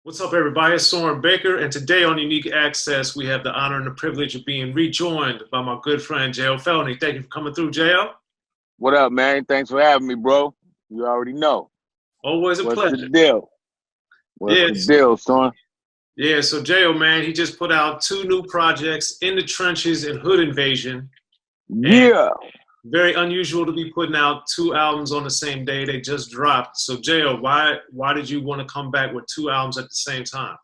What's up, everybody? It's Soren Baker, and today on Unique Access, we have the honor and the privilege of being rejoined by my good friend, Jayo Felony. Thank you for coming through, Jayo. What up, man? Thanks for having me, bro. You already know. Always a What's pleasure. the deal? What's the deal, son? Yeah, so Jayo, man, he just put out 2 new projects, In the Trenches and Hood Invasion. Yeah. Very unusual to be putting out 2 albums on the same day. They just dropped. So, Jayo, why did you want to come back with 2 albums at the same time?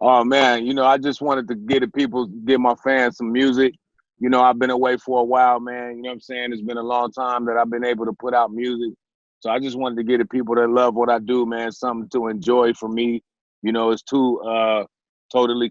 Oh, man, I just wanted to give my fans some music. I've been away for a while, man. You know what I'm saying? It's been a long time that I've been able to put out music. So I just wanted to give the people that love what I do, man, something to enjoy for me. It's 2 totally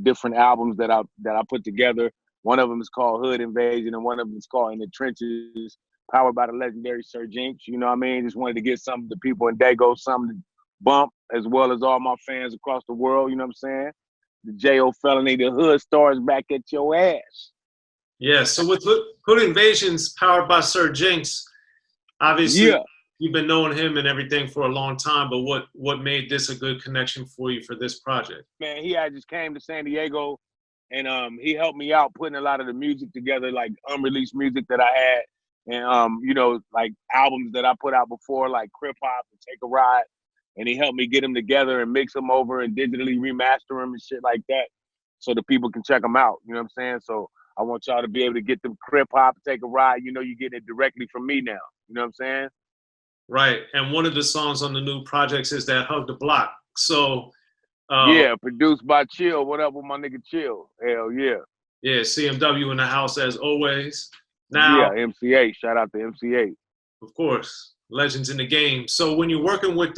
different albums that I put together. One of them is called Hood Invasion, and one of them is called In the Trenches, powered by the legendary Sir Jinx. You know what I mean? Just wanted to get something to people in Dago, something to bump, as well as all my fans across the world. You know what I'm saying? The Jayo Felony, the hood stars back at your ass. Yeah, so with Hood Invasions, powered by Sir Jinx, obviously you've been knowing him and everything for a long time, but what made this a good connection for you for this project? Man, he had just came to San Diego, and he helped me out putting a lot of the music together, like unreleased music that I had, and like albums that I put out before, like Crip Hop and Take a Ride. And he helped me get them together and mix them over and digitally remaster them and shit like that, so the people can check them out. You know what I'm saying? So I want y'all to be able to get them Crip Hop, Take a Ride. You're getting it directly from me now. You know what I'm saying? Right. And one of the songs on the new projects is that Hug the Block. So yeah, produced by Chill. What up with my nigga Chill? Hell yeah. Yeah, CMW in the house as always. Now, yeah, MC8. Shout out to MC8. Of course. Legends in the game. So when you're working with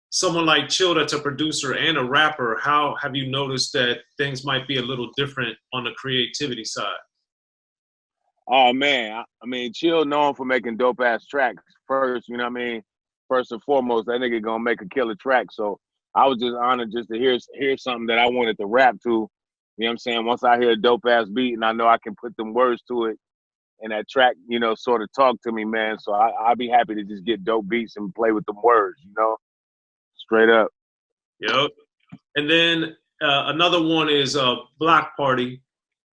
someone like Chill that's a producer and a rapper, how have you noticed that things might be a little different on the creativity side? Oh, man. I mean, Chill known for making dope-ass tracks first, you know what I mean? First and foremost, that nigga gonna make a killer track. So I was just honored just to hear something that I wanted to rap to. You know what I'm saying? Once I hear a dope-ass beat and I know I can put them words to it, and that track, sort of talk to me, man. So I'd be happy to just get dope beats and play with them words, Straight up. Yep. And then another one is Block Party.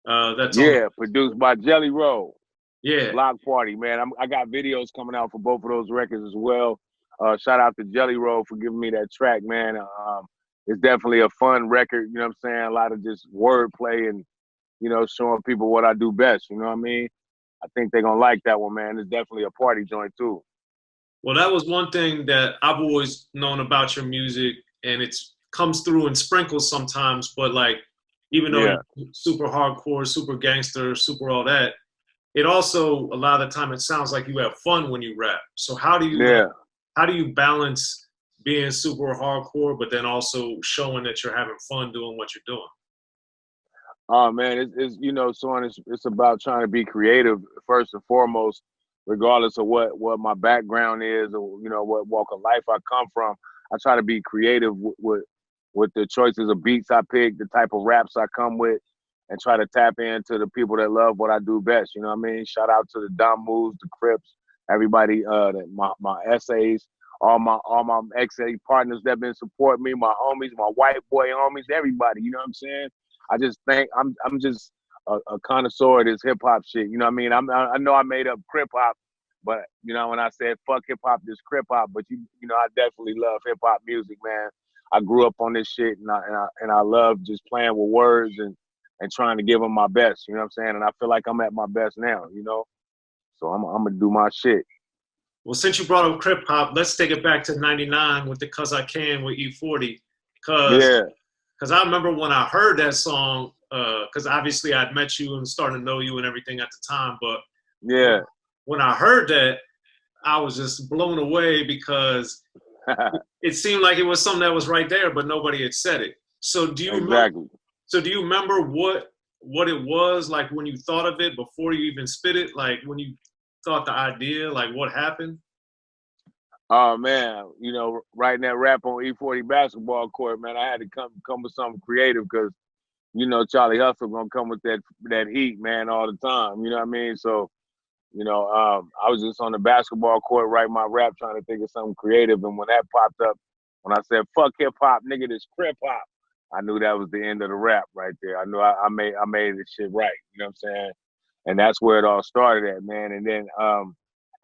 That's produced by Jelly Roll. Yeah. Block Party, man. I got videos coming out for both of those records as well. Shout out to Jelly Roll for giving me that track, man. It's definitely a fun record, you know what I'm saying? A lot of just wordplay and, showing people what I do best, you know what I mean? I think they're gonna like that one, man. It's definitely a party joint too. Well, that was one thing that I've always known about your music, and it comes through in sprinkles sometimes, but like, even though you're super hardcore, super gangster, super all that, it also, a lot of the time, it sounds like you have fun when you rap. So how do you balance being super hardcore, but then also showing that you're having fun doing what you're doing? Oh man, it's Soren, it's about trying to be creative first and foremost, regardless of what my background is or what walk of life I come from. I try to be creative with the choices of beats I pick, the type of raps I come with, and try to tap into the people that love what I do best. You know what I mean? Shout out to the Dom Moves, the Crips, everybody, my essays, all my XA partners that been supporting me, my homies, my white boy homies, everybody. You know what I'm saying? I just think I'm just a connoisseur of this hip hop shit. You know what I mean? I know I made up Crip Hop, but when I said fuck hip hop, this Crip Hop. But I definitely love hip hop music, man. I grew up on this shit, and I love just playing with words and trying to give them my best. You know what I'm saying? And I feel like I'm at my best now. So I'm gonna do my shit. Well, since you brought up Crip Hop, let's take it back to '99 with the "Cause I Can" with E40. Because I remember when I heard that song, because obviously I'd met you and started to know you and everything at the time, but when I heard that, I was just blown away because it seemed like it was something that was right there, but nobody had said it. So do you remember what it was like when you thought of it before you even spit it? Like when you thought the idea, like what happened? Oh man, writing that rap on E40 basketball court, man, I had to come with something creative because, Charlie Hustle gonna come with that heat, man, all the time. You know what I mean? So, I was just on the basketball court writing my rap, trying to think of something creative, and when that popped up when I said fuck hip hop, nigga, this Crip Hop, I knew that was the end of the rap right there. I knew I made this shit right. You know what I'm saying? And that's where it all started at, man. And then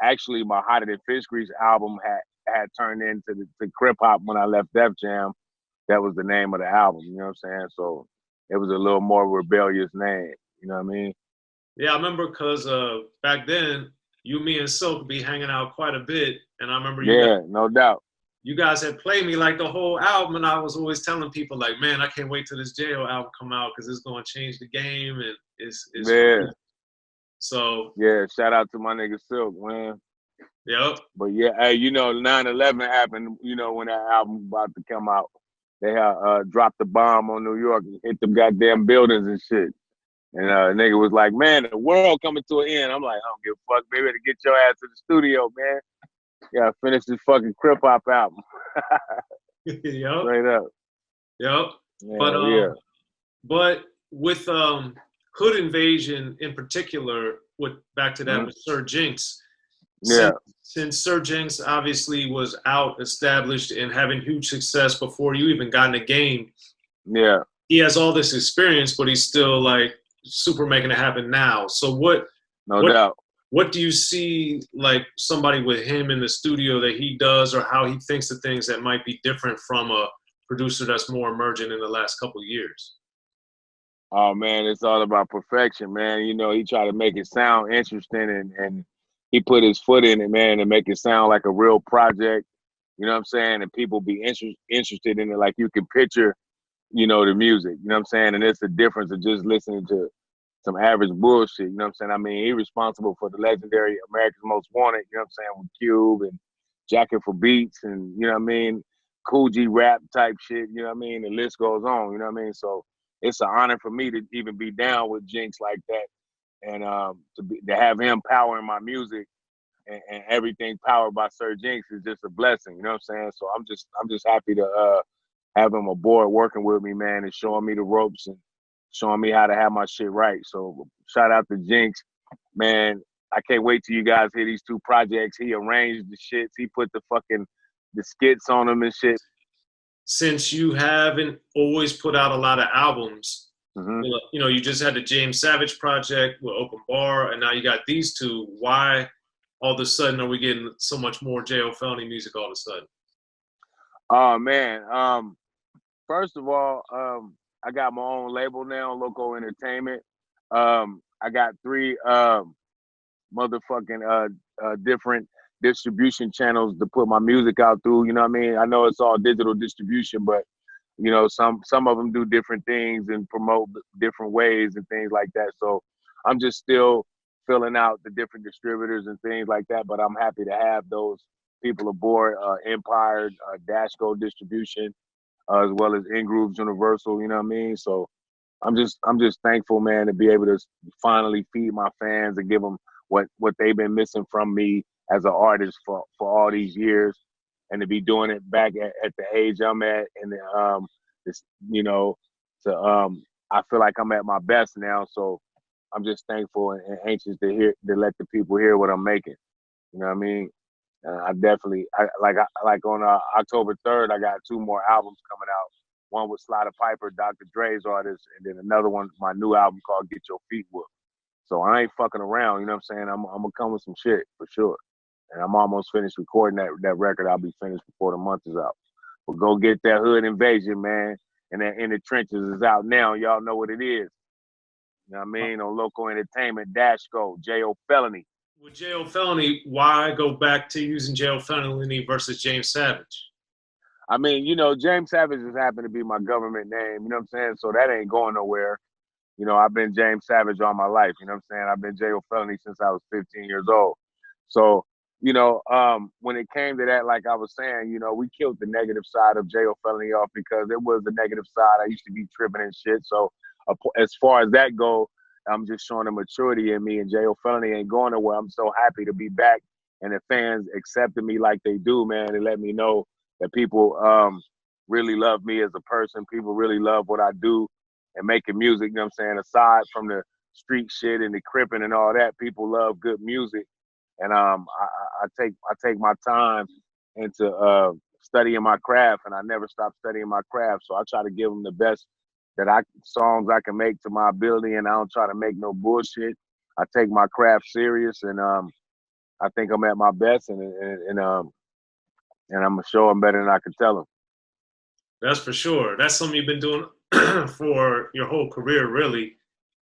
actually my Hotter Than Fish Grease album had turned into the Crip Hop when I left Def Jam. That was the name of the album, you know what I'm saying? So it was a little more rebellious name, you know what I mean? Yeah, I remember because back then, you, me, and Silk be hanging out quite a bit. And I remember no doubt. You guys had played me like the whole album, and I was always telling people like, man, I can't wait till this Jayo album come out because it's going to change the game. And it's yeah. So. Yeah, shout out to my nigga Silk, man. Yep. But yeah, hey, you know, 9/11 happened, you know, when that album about to come out. They dropped the bomb on New York and hit them goddamn buildings and shit. And nigga was like, man, the world coming to an end. I'm like, I don't give a fuck, baby, to get your ass to the studio, man. Yeah, finish this fucking Crip Hop album. Yep. Straight up. Yep. Yeah, but with Hood Invasion in particular, back to that with Sir Jinx. Yeah. Since Sir Jinx obviously was out, established, and having huge success before you even got in the game. Yeah. He has all this experience, but he's still like super making it happen now. So what? No doubt. What do you see like somebody with him in the studio that he does, or how he thinks of things that might be different from a producer that's more emergent in the last couple of years? Oh man, it's all about perfection, man. You know, he tried to make it sound interesting and he put his foot in it, man, and make it sound like a real project. You know what I'm saying? And people be interested in it, like you can picture, you know, the music. You know what I'm saying? And it's the difference of just listening to some average bullshit. You know what I'm saying? I mean, he's responsible for the legendary America's Most Wanted. You know what I'm saying? With Cube and Jacket for Beats, and you know what I mean, Cool G rap type shit. You know what I mean? The list goes on. You know what I mean? So it's an honor for me to even be down with Jinx like that, and to have him powering my music and everything powered by Sir Jinx is just a blessing. You know what I'm saying? So I'm just happy to have him aboard working with me, man, and showing me the ropes and showing me how to have my shit right. So shout out to Jinx, man. I can't wait till you guys hear these two projects. He arranged the shits. He put the skits on them and shit. Since you haven't always put out a lot of albums, you know, you just had the James Savage project with Open Bar, and now you got these two. Why all of a sudden are we getting so much more Jayo Felony music all of a sudden? Oh man. First of all, I got my own label now, Loco Entertainment. I got 3 motherfucking different distribution channels to put my music out through. You know what I mean? I know it's all digital distribution, but you know, some of them do different things and promote different ways and things like that. So I'm just still filling out the different distributors and things like that. But I'm happy to have those people aboard. Empire, Dashco Distribution, as well as In Grooves Universal. You know what I mean? So I'm just thankful, man, to be able to finally feed my fans and give them what they've been missing from me as an artist for all these years, and to be doing it back at the age I'm at, and it's, you know, I feel like I'm at my best now. So I'm just thankful and anxious to let the people hear what I'm making. You know what I mean? I definitely like on October 3rd, I got 2 more albums coming out. One with Slider Piper, Dr. Dre's artist, and then another one, my new album called Get Your Feet Whooped. So I ain't fucking around, you know what I'm saying? I'm gonna come with some shit for sure. And I'm almost finished recording that record. I'll be finished before the month is out. But go get that Hood Invasion, man. And that In the Trenches is out now. Y'all know what it is. You know what I mean? On Local Entertainment, Dashco, Jayo Felony. With Jayo Felony, why go back to using Jayo Felony versus James Savage? I mean, you know, James Savage just happened to be my government name, you know what I'm saying? So that ain't going nowhere. You know, I've been James Savage all my life, you know what I'm saying? I've been Jayo Felony since I was 15 years old. So, you know, when it came to that, like I was saying, you know, we killed the negative side of Jayo Felony off because it was the negative side. I used to be tripping and shit. So as far as that go, I'm just showing the maturity in me, and Jayo Felony ain't going nowhere. I'm so happy to be back, and the fans accepted me like they do, man, and let me know that people really love me as a person. People really love what I do and making music, you know what I'm saying? Aside from the street shit and the cripping and all that, people love good music. And I take my time into studying my craft, and I never stopped studying my craft. So I try to give them the best songs I can make to my ability, and I don't try to make no bullshit. I take my craft serious, and I think I'm at my best, and I'm gonna show them better than I can tell them. That's for sure. That's something you've been doing for your whole career, really.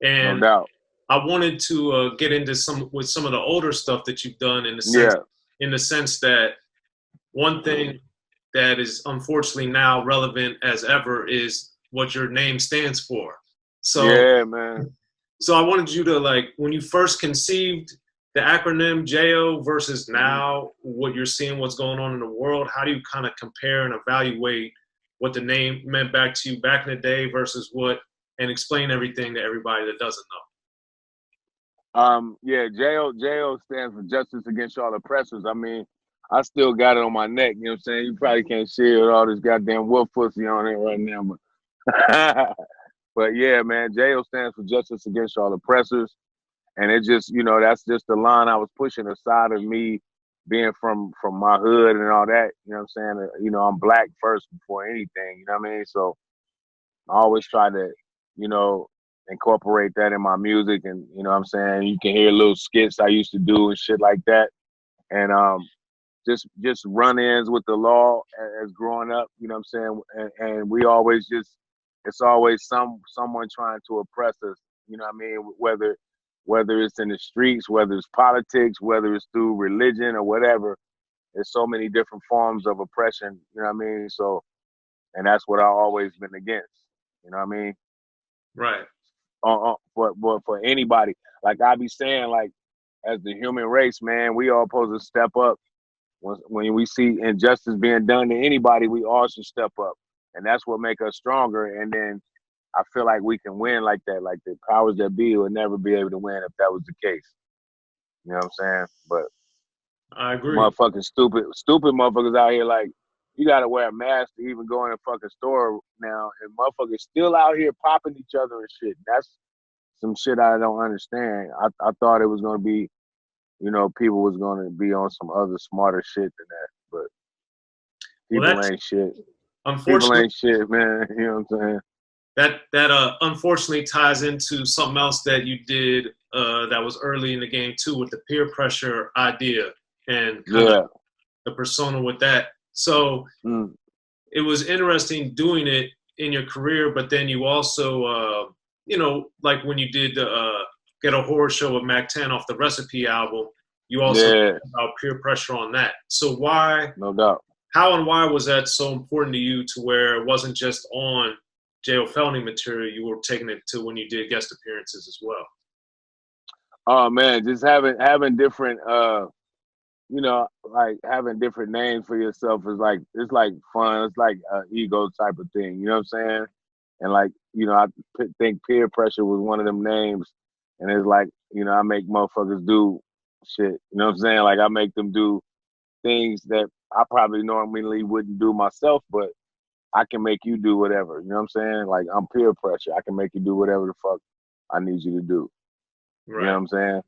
And no doubt. I wanted to get into some of the older stuff that you've done in the sense that one thing that is unfortunately now relevant as ever is what your name stands for. So yeah, man. So I wanted you to, like, when you first conceived the acronym Jayo versus now what you're seeing, what's going on in the world, how do you kind of compare and evaluate what the name meant back to you back in the day versus and explain everything to everybody that doesn't know? Yeah, Jayo stands for Justice Against All Oppressors. I mean, I still got it on my neck, you know what I'm saying? You probably can't see it with all this goddamn wolf pussy on it right now, but yeah, man, Jayo stands for Justice Against All Oppressors. And it just, that's just the line I was pushing aside of me being from my hood and all that, you know what I'm saying? I'm black first before anything, you know what I mean? So I always try to, incorporate that in my music, and, you know what I'm saying? You can hear little skits I used to do and shit like that. And just run-ins with the law as growing up, you know what I'm saying? And we always it's always someone trying to oppress us, you know what I mean? Whether it's in the streets, whether it's politics, whether it's through religion or whatever, there's so many different forms of oppression, you know what I mean? So, and that's what I've always been against, you know what I mean? Right. But for anybody, like I be saying, like, as the human race, man, we all supposed to step up. When we see injustice being done to anybody, we all should step up. And that's what make us stronger. And then I feel like we can win like that. Like the powers that be would never be able to win if that was the case. You know what I'm saying? But I agree. Motherfucking stupid motherfuckers out here, like, you gotta wear a mask to even go in a fucking store now, and motherfuckers still out here popping each other and shit. That's some shit I don't understand. I thought it was gonna be, people was gonna be on some other smarter shit than that, but people ain't shit. People ain't shit, man. You know what I'm saying? That unfortunately ties into something else that you did that was early in the game too, with the peer pressure idea and kind of the persona with that. So it was interesting doing it in your career, but then you also, like when you did the Get a Horror Show with Mac 10 off the Recipe album, you also talked about peer pressure on that. So why? No doubt. How and why was that so important to you, to where it wasn't just on Jayo Felony material, you were taking it to when you did guest appearances as well? Oh man, just having different like having different names for yourself is like, it's like fun. It's like an ego type of thing, you know what I'm saying? And like, I think peer pressure was one of them names, and it's like, I make motherfuckers do shit, you know what I'm saying? Like I make them do things that I probably normally wouldn't do myself, but I can make you do whatever, you know what I'm saying? Like, I'm peer pressure. I can make you do whatever the fuck I need you to do. Right. You know what I'm saying?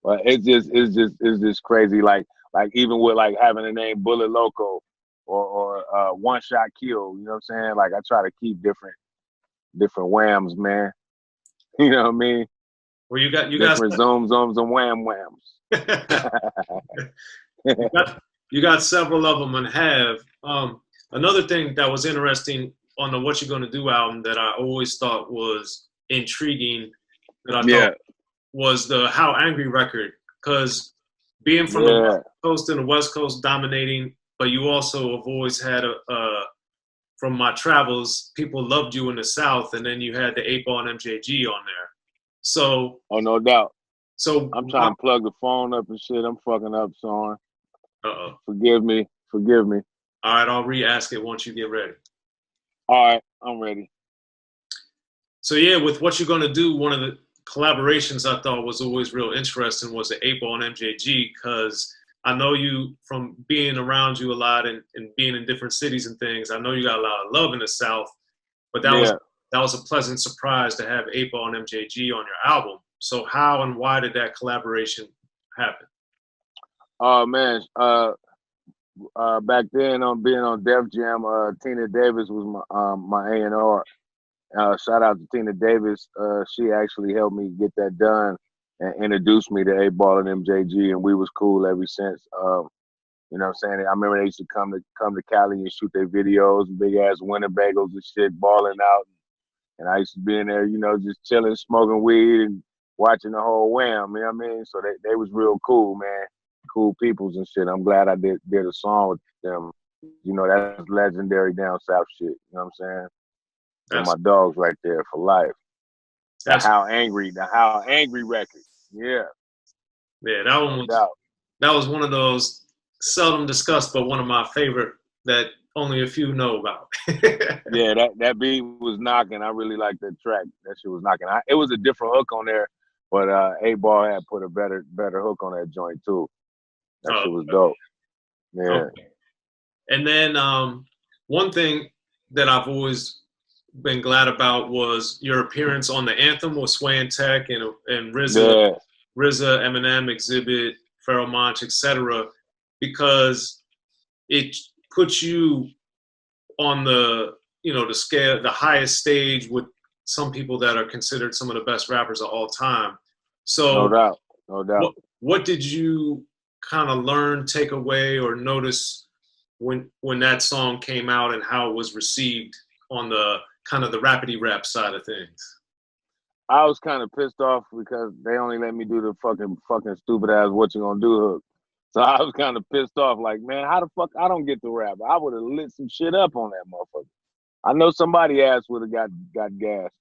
But it's just crazy. Like even with like having the name Bullet Loco or One Shot Kill, you know what I'm saying? Like I try to keep different whams, man. You know what I mean? Well, you got different zooms and whams. you got several of them and have. Another thing that was interesting on the What You Gonna Do album that I always thought was intriguing, that I thought was the How Angry record, because being from the West Coast and the West Coast dominating, but you also have always had from my travels, people loved you in the South, and then you had the 8 Ball and MJG on there. So no doubt. So I'm trying to plug the phone up and shit. I'm fucking up, Soren. Forgive me. All right, I'll re-ask it once you get ready. All right, I'm ready. So yeah, with What You Gonna Do, one of the collaborations I thought was always real interesting was the 8 Ball and MJG, because I know you from being around you a lot and being in different cities and things. I know you got a lot of love in the South, but that was a pleasant surprise to have 8 Ball and MJG on your album. So how and why did that collaboration happen? Oh man, back then on being on Def Jam, Tina Davis was my A&R. Shout out to Tina Davis. She actually helped me get that done and introduced me to 8Ball and MJG, and we was cool ever since. You know what I'm saying? I remember they used to come to Cali and shoot their videos, big ass Winnebagos and shit, balling out. And I used to be in there, you know, just chilling, smoking weed and watching the whole wham, you know what I mean? So they was real cool, man. Cool peoples and shit. I'm glad I did a song with them. You know, that's legendary down south shit. You know what I'm saying? And my dogs right there for life. The How Angry record. Yeah. Yeah, that was one of those seldom discussed, but one of my favorite that only a few know about. Yeah, that beat was knocking. I really liked that track. That shit was knocking. It was a different hook on there, but 8Ball had put a better hook on that joint too. That shit was dope. Yeah. Okay. And then one thing that I've always been glad about was your appearance on the anthem with Sway and Tech and RZA, Eminem, Xzibit, Pharoah Monch, etc., because it puts you on the scale, the highest stage with some people that are considered some of the best rappers of all time. So no doubt. What did you kind of learn, take away, or notice when that song came out and how it was received on the kind of the rapidy rap side of things? I was kind of pissed off because they only let me do the fucking stupid ass "What You Gonna Do" hook. So I was kind of pissed off, like, man, how the fuck I don't get to rap? I would have lit some shit up on that motherfucker. I know somebody ass would have got gassed.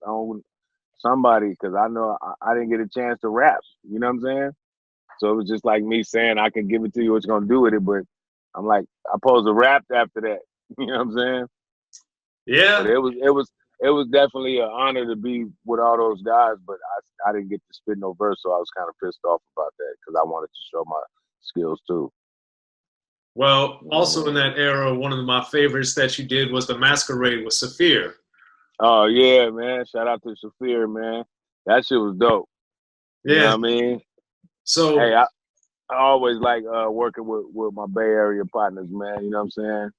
Somebody, because I know I didn't get a chance to rap. You know what I'm saying? So it was just like me saying, I can give it to you, what you gonna do with it, but I'm like, I supposed to rap after that. You know what I'm saying? Yeah. But it was definitely an honor to be with all those guys, but I didn't get to spit no verse, so I was kind of pissed off about that because I wanted to show my skills too. Well, also in that era, one of my favorites that you did was the Masquerade with Saphir. Oh yeah, man! Shout out to Saphir, man. That shit was dope. Yeah, you know what I mean. So hey, I always like working with my Bay Area partners, man. You know what I'm saying?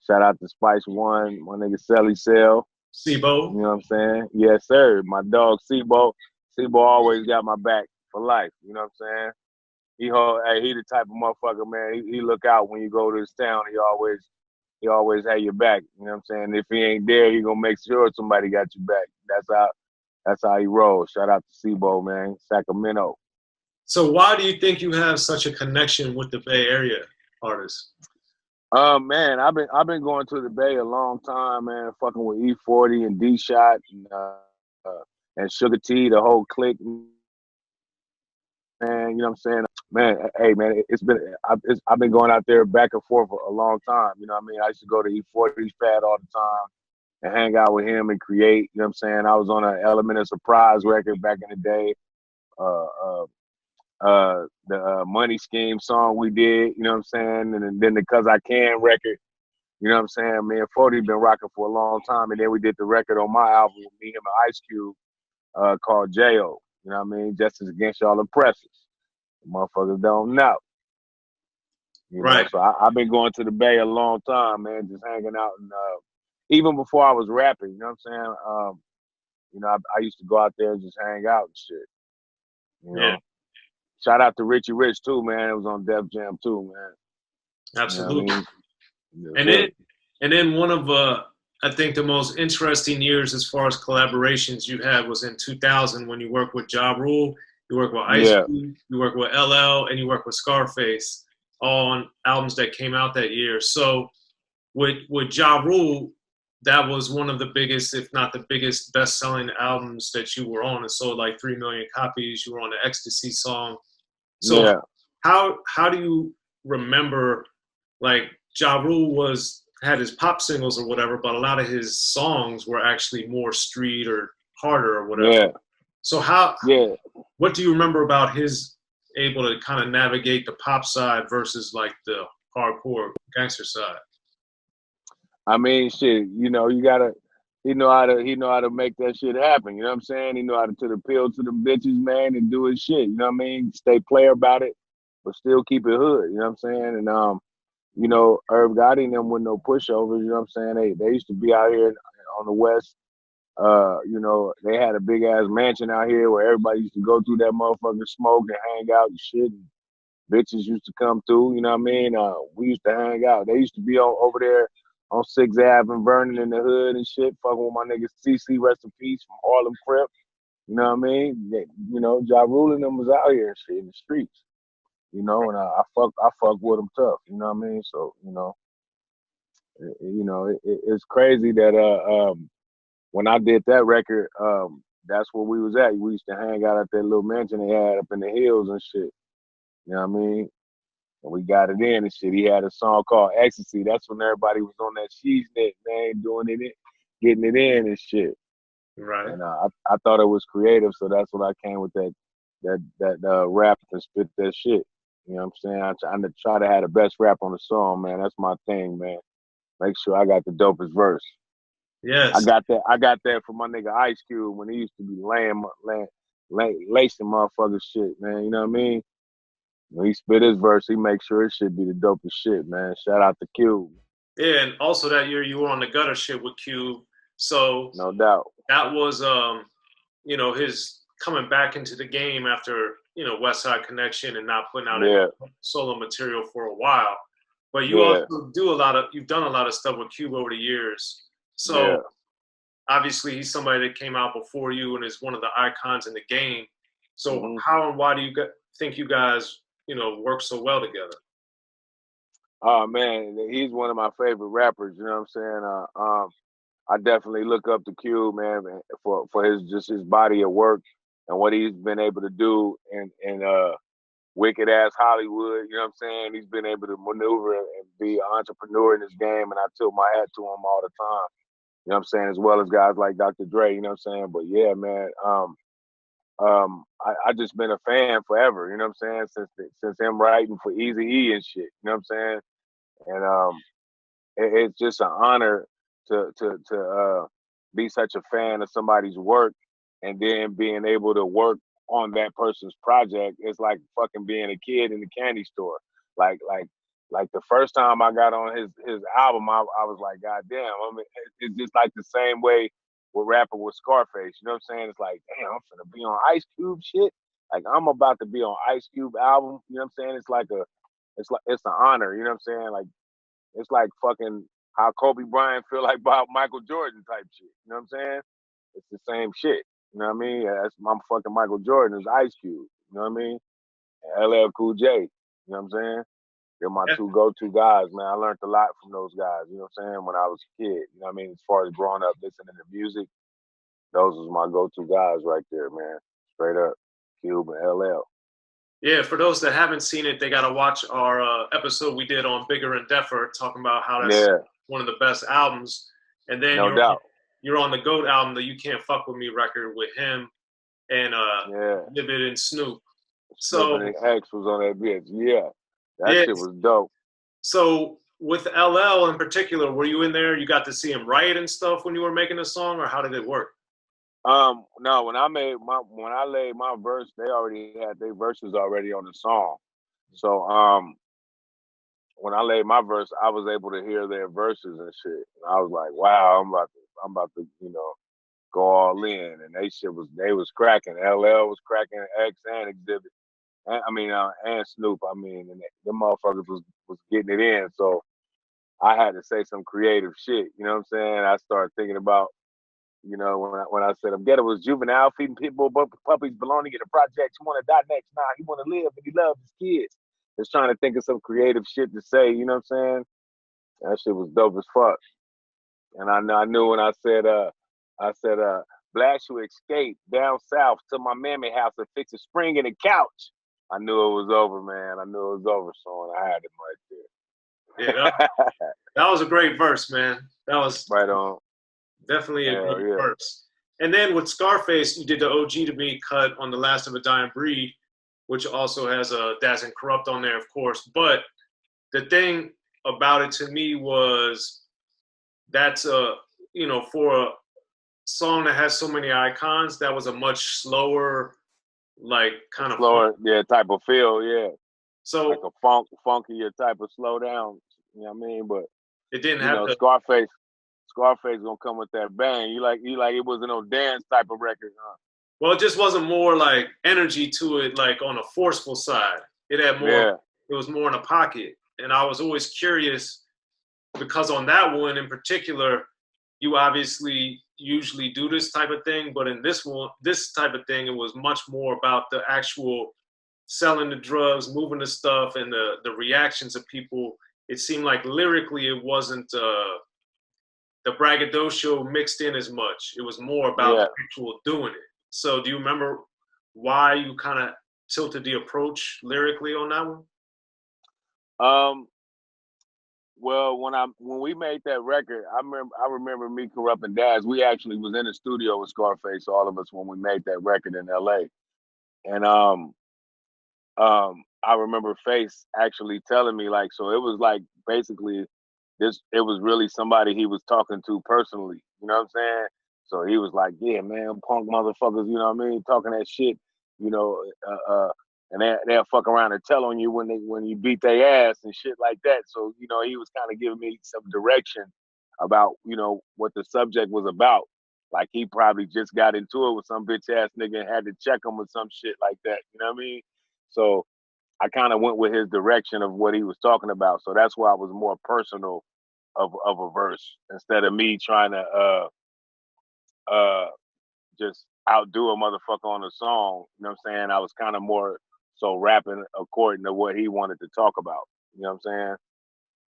Shout out to Spice One, my nigga Selly Cell. Sibo. You know what I'm saying? Yes, sir. My dog Sibo. Sibo always got my back for life. You know what I'm saying? He the type of motherfucker, man. He look out when you go to his town. He always have your back. You know what I'm saying? If he ain't there, he gonna make sure somebody got your back. That's how he rolls. Shout out to Sibo, man. Sacramento. So why do you think you have such a connection with the Bay Area artists? Man, I've been going to the Bay a long time, man. Fucking with E40 and D-Shot and Sugar T, the whole clique. Man, you know what I'm saying? Man, hey, man, I've been going out there back and forth for a long time. You know what I mean? I used to go to E40's pad all the time and hang out with him and create. You know what I'm saying? I was on an Element of Surprise record back in the day. The Money Scheme song we did, you know what I'm saying? And then the Cause I Can record, you know what I'm saying? Me and 40 been rocking for a long time. And then we did the record on my album with me, him, and Ice Cube called Jayo. You know what I mean? Justice Against All Oppressors. Motherfuckers don't know. You know? So I've been going to the Bay a long time, man, just hanging out. And even before I was rapping, you know what I'm saying? You know, I used to go out there and just hang out and shit. You know? Shout out to Richie Rich too, man. It was on Def Jam too, man. Absolutely. You know what I mean? And then one of I think the most interesting years as far as collaborations you had was in 2000 when you worked with Ja Rule, you worked with Ice Cube, you worked with LL, and you worked with Scarface, all on albums that came out that year. So with Ja Rule, that was one of the biggest, if not the biggest, best-selling albums that you were on. It sold like 3 million copies. You were on the Ecstasy song. So how do you remember, like, Ja Rule had his pop singles or whatever, but a lot of his songs were actually more street or harder or whatever. Yeah. So what do you remember about his able to kind of navigate the pop side versus like the hardcore gangster side? I mean, shit, you know, he know how to make that shit happen. You know what I'm saying? He know how to appeal to the bitches, man, and do his shit. You know what I mean? Stay player about it, but still keep it hood. You know what I'm saying? And you know, Herb Gotti and them with no pushovers, you know what I'm saying? They used to be out here on the West. You know, they had a big ass mansion out here where everybody used to go through that motherfucking smoke and hang out and shit. And bitches used to come through, you know what I mean? We used to hang out. They used to be over there on 6th Ave and Vernon in the hood and shit, fucking with my niggas CC, rest in peace, from Harlem Crip. You know what I mean? You know, Ja Rule and them was out here and shit in the streets. You know, and I fuck with them tough. You know what I mean? So, you know, it's crazy that when I did that record, that's where we was at. We used to hang out at that little mansion they had up in the hills and shit. You know what I mean? And we got it in and shit. He had a song called Ecstasy. That's when everybody was on that she's net, man, doing it, getting it in and shit. Right. And I thought it was creative, so that's when I came with that rap and spit that shit. You know what I'm saying? I try to have the best rap on the song, man. That's my thing, man. Make sure I got the dopest verse. Yes. I got that from my nigga Ice Cube when he used to be lacing motherfuckers shit, man. You know what I mean? When he spit his verse, he makes sure it should be the dopest shit, man. Shout out to Cube. Yeah, and also that year you were on the gutter shit with Cube. So no doubt. That was you know, his coming back into the game after, you know, West Side Connection and not putting out any solo material for a while. But you also you've done a lot of stuff with Cube over the years. So obviously he's somebody that came out before you and is one of the icons in the game. So how and why do you think you guys, you know, work so well together? Oh man, he's one of my favorite rappers, you know what I'm saying? I definitely look up to Cube, man, for his body of work and what he's been able to do in wicked ass Hollywood. You know what I'm saying? He's been able to maneuver and be an entrepreneur in this game, and I tilt my hat to him all the time. You know what I'm saying? As well as guys like Dr. Dre. You know what I'm saying? But yeah, man, I just been a fan forever. You know what I'm saying? Since him writing for Eazy-E and shit. You know what I'm saying? And it's just an honor to be such a fan of somebody's work and then being able to work on that person's project. It's like fucking being a kid in the candy store. Like the first time I got on his album, I was like, God damn. I mean, it's just like the same way with rapper with Scarface. You know what I'm saying? It's like, damn, I'm finna be on Ice Cube shit. Like I'm about to be on Ice Cube album. You know what I'm saying? It's an honor. You know what I'm saying? Like it's like fucking how Kobe Bryant feel like about Michael Jordan type shit. You know what I'm saying? It's the same shit. You know what I mean? That's my fucking Michael Jordan is Ice Cube. You know what I mean? And LL Cool J. You know what I'm saying? They're my two go-to guys, man. I learned a lot from those guys, you know what I'm saying, when I was a kid. You know what I mean? As far as growing up listening to music, those was my go-to guys right there, man. Straight up. Cube and LL. Yeah, for those that haven't seen it, they got to watch our episode we did on Bigger and Deffer, talking about how that's one of the best albums. And then you're on the GOAT album, the You Can't Fuck With Me record with him and Xzibit and Snoop. So and X was on that bitch. Yeah. That shit was dope. So with LL in particular, were you in there? You got to see him write and stuff when you were making the song, or how did it work? No, when I laid my verse, they already had their verses already on the song. So when I laid my verse, I was able to hear their verses and shit. And I was like, wow, I'm about to, you know, go all in. And they was cracking. LL was cracking, X and Xzibit. And Snoop. I mean, and them motherfuckers was getting it in. So I had to say some creative shit. You know what I'm saying? I started thinking about, you know, when I said, I'm ghetto was juvenile, feeding people, puppies, belonging in the projects. You want to die next? Nah, he want to live and he loves his kids. Just trying to think of some creative shit to say. You know what I'm saying? That shit was dope as fuck. And I knew when I said, blacks who escape down south to my mammy house and fix a spring in the couch. I knew it was over, man. I knew it was over, so I had him right there. Yeah, that was a great verse, man. That was right on. Definitely a great verse. And then with Scarface, you did the OG to Me cut on The Last of a Dying Breed, which also has a Daz and Corrupt on there, of course. But the thing about it to me was that's you know, for a song that has so many icons, that was a much slower, like kind of slower, type of feel, yeah. So like a funkier type of slow down You know what I mean? But it didn't have the Scarface gonna come with that bang. You like it wasn't no dance type of record, huh? Well, it just wasn't more like energy to it, like on a forceful side. It had more. Yeah. It was more in a pocket, and I was always curious because on that one in particular, you obviously usually do this type of thing, but in this one, this type of thing, it was much more about the actual selling the drugs, moving the stuff, and the reactions of people. It seemed like lyrically, it wasn't the braggadocio mixed in as much. It was more about the actual doing it. So, do you remember why you kind of tilted the approach lyrically on that one? Well, when we made that record, I remember me, Corrupt, and Daz. We actually was in the studio with Scarface, all of us, when we made that record in L.A. And I remember Face actually telling me, like, so it was like basically it was really somebody he was talking to personally. You know what I'm saying? So he was like, yeah, man, punk motherfuckers, you know what I mean, talking that shit, you know, and they'll fuck around and tell on you when you beat their ass and shit like that. So, you know, he was kind of giving me some direction about, you know, what the subject was about. Like he probably just got into it with some bitch ass nigga and had to check him with some shit like that. You know what I mean? So I kind of went with his direction of what he was talking about. So that's why I was more personal of a verse instead of me trying to just outdo a motherfucker on a song. You know what I'm saying? I was kind of more so rapping according to what he wanted to talk about. You know what I'm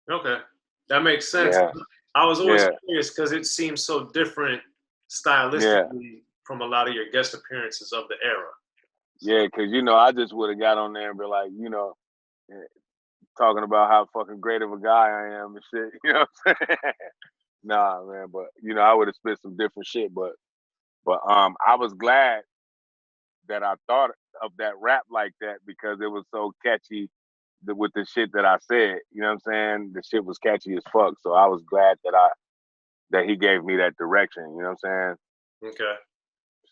saying? Okay. That makes sense. Yeah. I was always curious because it seems so different stylistically from a lot of your guest appearances of the era. Yeah, because, you know, I just would have got on there and be like, you know, talking about how fucking great of a guy I am and shit. You know what I'm saying? Nah, man, but, you know, I would have spit some different shit. But I was glad that I thought of that rap like that because it was so catchy with the shit that I said. You know what I'm saying? The shit was catchy as fuck. So I was glad that he gave me that direction. You know what I'm saying? Okay.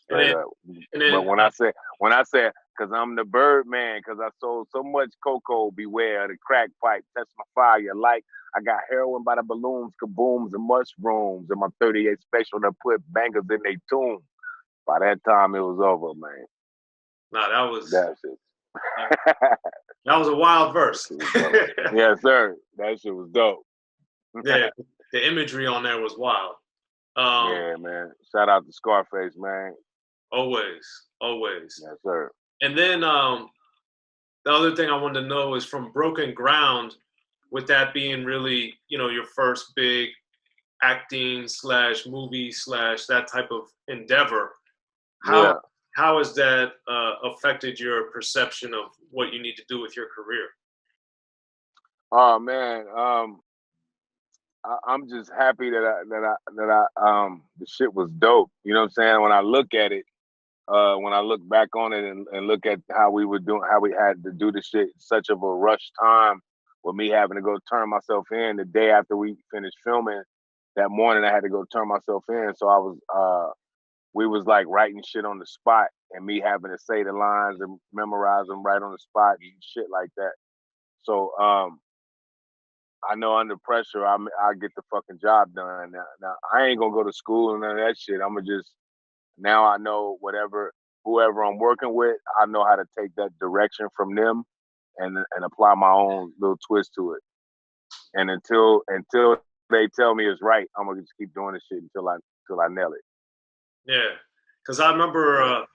Straight up. But when I said, because I'm the Birdman, because I sold so much cocoa, beware the crack pipe, test my fire. Like I got heroin by the balloons, kabooms, and mushrooms, and my 38 special that put bangers in they tune. By that time, it was over, man. Nah, that was it. That was a wild verse. Yes, sir. That shit was dope. Yeah, the imagery on there was wild. Yeah, man. Shout out to Scarface, man. Always. Yes, sir. And then the other thing I wanted to know is from Broken Ground, with that being really, you know, your first big acting / movie / that type of endeavor, how has that affected your perception of what you need to do with your career? Oh man, I'm just happy that the shit was dope. You know what I'm saying? When I look at it, when I look back on it and look at how we were doing, how we had to do the shit such of a rush time with me having to go turn myself in the day after we finished filming. That morning I had to go turn myself in. So I was, we was like writing shit on the spot and me having to say the lines and memorize them right on the spot and shit like that. So, I know under pressure, I get the fucking job done. Now, I ain't gonna go to school and none of that shit. I'm gonna just, now I know whoever I'm working with, I know how to take that direction from them and apply my own little twist to it. And until they tell me it's right, I'm gonna just keep doing this shit until I nail it. Yeah, because I remember,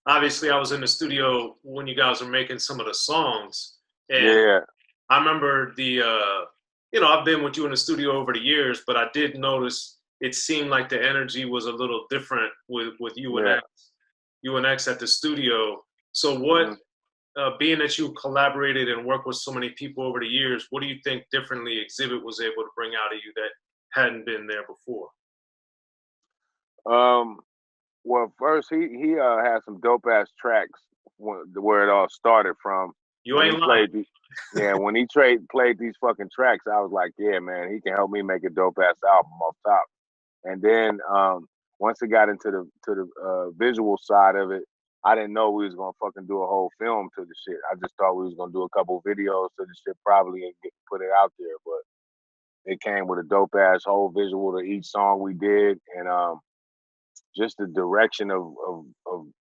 obviously, I was in the studio when you guys were making some of the songs, and I remember you know, I've been with you in the studio over the years, but I did notice it seemed like the energy was a little different with you and X at the studio. So what, being that you collaborated and worked with so many people over the years, what do you think differently Xzibit was able to bring out of you that hadn't been there before? Well, first he had some dope ass tracks where it all started from. You ain't lying. When he played these fucking tracks, I was like, yeah, man, he can help me make a dope ass album off top. And then once it got into the visual side of it, I didn't know we was gonna fucking do a whole film to the shit. I just thought we was gonna do a couple videos to the shit probably and put it out there. But it came with a dope ass whole visual to each song we did, and just the direction of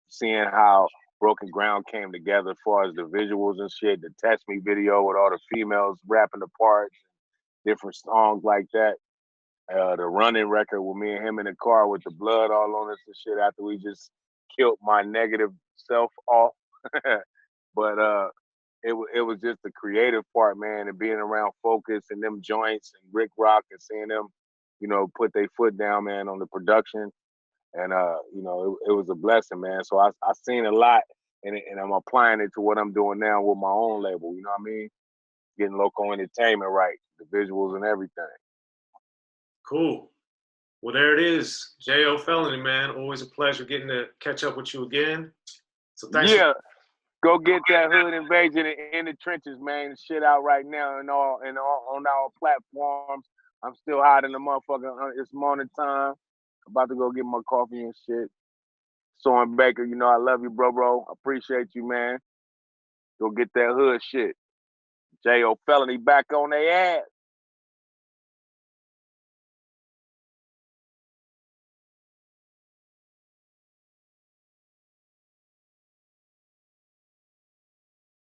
seeing how Broken Ground came together as far as the visuals and shit. The Test Me video with all the females rapping the parts, different songs like that. The Running record with me and him in the car with the blood all on us and shit after we just killed my negative self off. But it was just the creative part, man, and being around Focus and them joints and Rick Rock and seeing them, you know, put their foot down, man, on the production. And you know, it was a blessing, man. So I seen a lot, and I'm applying it to what I'm doing now with my own label. You know what I mean? Getting local entertainment right, the visuals and everything. Cool. Well, there it is. Jayo Felony, man. Always a pleasure getting to catch up with you again. So thanks. Yeah. Go get that Hood Invasion in the trenches, man. Shit out right now and all on our platforms. I'm still hot in the motherfucker. It's morning time. About to go get my coffee and shit. Soren Baker, you know I love you, bro. Appreciate you, man. Go get that hood shit. Jayo Felony back on their ass.